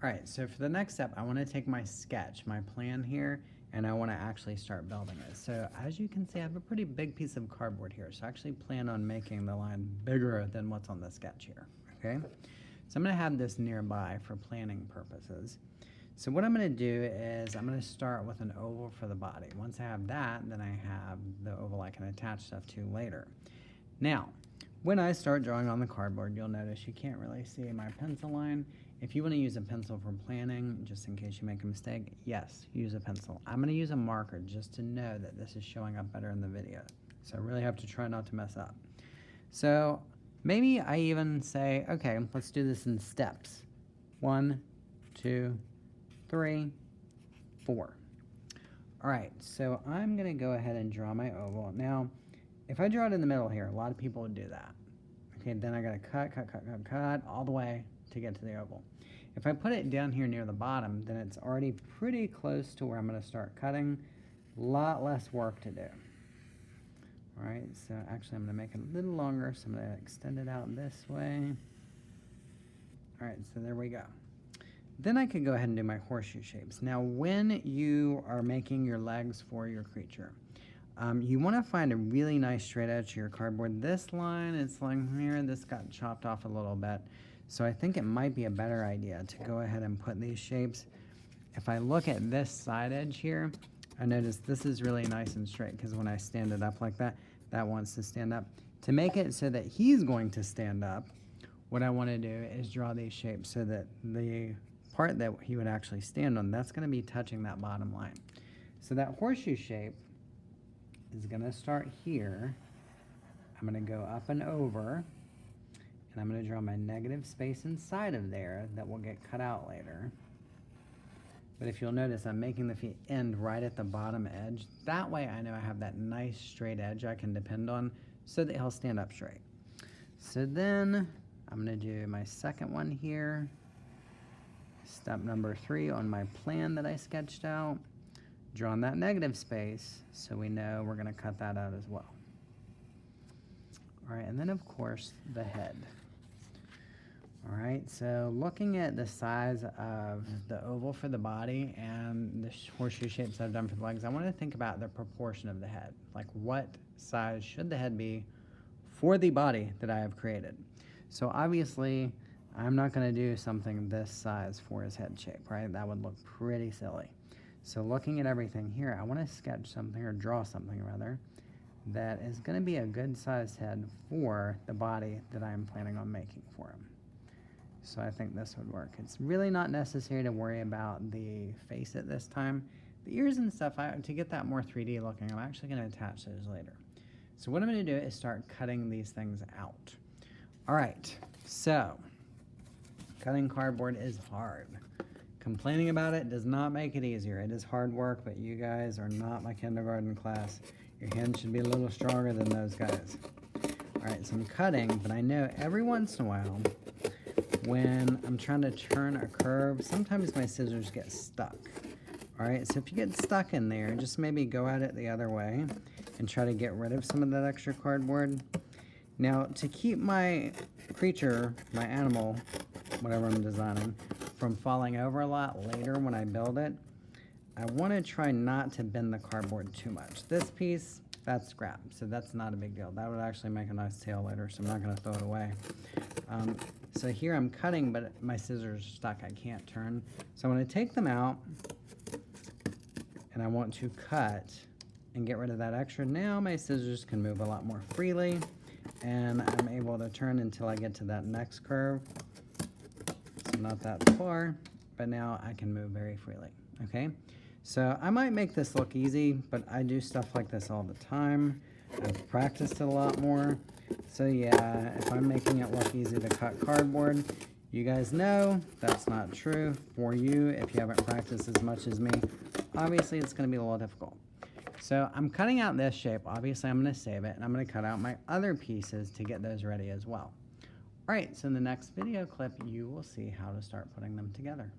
All right, so for the next step, I want to take my sketch, my plan here, and I want to actually start building it. So as you can see, I have a pretty big piece of cardboard here. So I actually plan on making the line bigger than what's on the sketch here, okay? So I'm going to have this nearby for planning purposes. So what I'm going to do is I'm going to start with an oval for the body. Once I have that, then I have the oval I can attach stuff to later. Now, when I start drawing on the cardboard, you'll notice you can't really see my pencil line. If you want to use a pencil for planning, just in case you make a mistake, yes, use a pencil. I'm going to use a marker just to know that this is showing up better in the video. So I really have to try not to mess up. So maybe I even say, okay, let's do this in steps. 1, 2, 3, 4. All right, so I'm going to go ahead and draw my oval. Now, if I draw it in the middle here, a lot of people would do that. Okay, then I got to cut all the way to get to the oval. If I put it down here near the bottom, then it's already pretty close to where I'm going to start cutting. A lot less work to do. All right, so actually I'm going to make it a little longer, so I'm going to extend it out this way. All right, so there we go. Then I could go ahead and do my horseshoe shapes. Now, when you are making your legs for your creature, you want to find a really nice straight edge to your cardboard. This line is like here, this got chopped off a little bit. So I think it might be a better idea to go ahead and put these shapes. If I look at this side edge here, I notice this is really nice and straight because when I stand it up like that, that wants to stand up. To make it so that he's going to stand up, what I want to do is draw these shapes so that the part that he would actually stand on, that's going to be touching that bottom line. So that horseshoe shape is going to start here. I'm going to go up and over, and I'm going to draw my negative space inside of there that will get cut out later. But if you'll notice, I'm making the feet end right at the bottom edge. That way I know I have that nice straight edge I can depend on so that he'll stand up straight. So then I'm going to do my second one here. Step number 3 on my plan that I sketched out. Drawing that negative space so we know we're going to cut that out as well. All right, and then of course the head. All right, so looking at the size of the oval for the body and the horseshoe shapes I've done for the legs, I want to think about the proportion of the head. Like what size should the head be for the body that I have created? So obviously, I'm not going to do something this size for his head shape, right? That would look pretty silly. So looking at everything here, I want to sketch something, or draw something rather, that is going to be a good sized head for the body that I'm planning on making for him. So I think this would work. It's really not necessary to worry about the face at this time. The ears and stuff, to get that more 3D looking, I'm actually going to attach those later. So what I'm going to do is start cutting these things out. All right, so cutting cardboard is hard. Complaining about it does not make it easier. It is hard work, but you guys are not my kindergarten class. Your hands should be a little stronger than those guys. All right, so I'm cutting, but I know every once in a while when I'm trying to turn a curve, sometimes my scissors get stuck. All right, so if you get stuck in there, just maybe go at it the other way and try to get rid of some of that extra cardboard. Now, to keep my creature, my animal, whatever I'm designing, from falling over a lot later when I build it, I want to try not to bend the cardboard too much. This piece, that's scrap, so that's not a big deal. That would actually make a nice tail later, so I'm not going to throw it away. So here I'm cutting, but my scissors are stuck. I can't turn. So I'm going to take them out, and I want to cut and get rid of that extra. Now my scissors can move a lot more freely, and I'm able to turn until I get to that next curve. So not that far, but now I can move very freely, okay? So I might make this look easy, but I do stuff like this all the time. I've practiced it a lot more. So yeah, if I'm making it look easy to cut cardboard, you guys know that's not true for you if you haven't practiced as much as me. Obviously, it's going to be a little difficult. So I'm cutting out this shape. Obviously, I'm going to save it, and I'm going to cut out my other pieces to get those ready as well. All right, so in the next video clip, you will see how to start putting them together.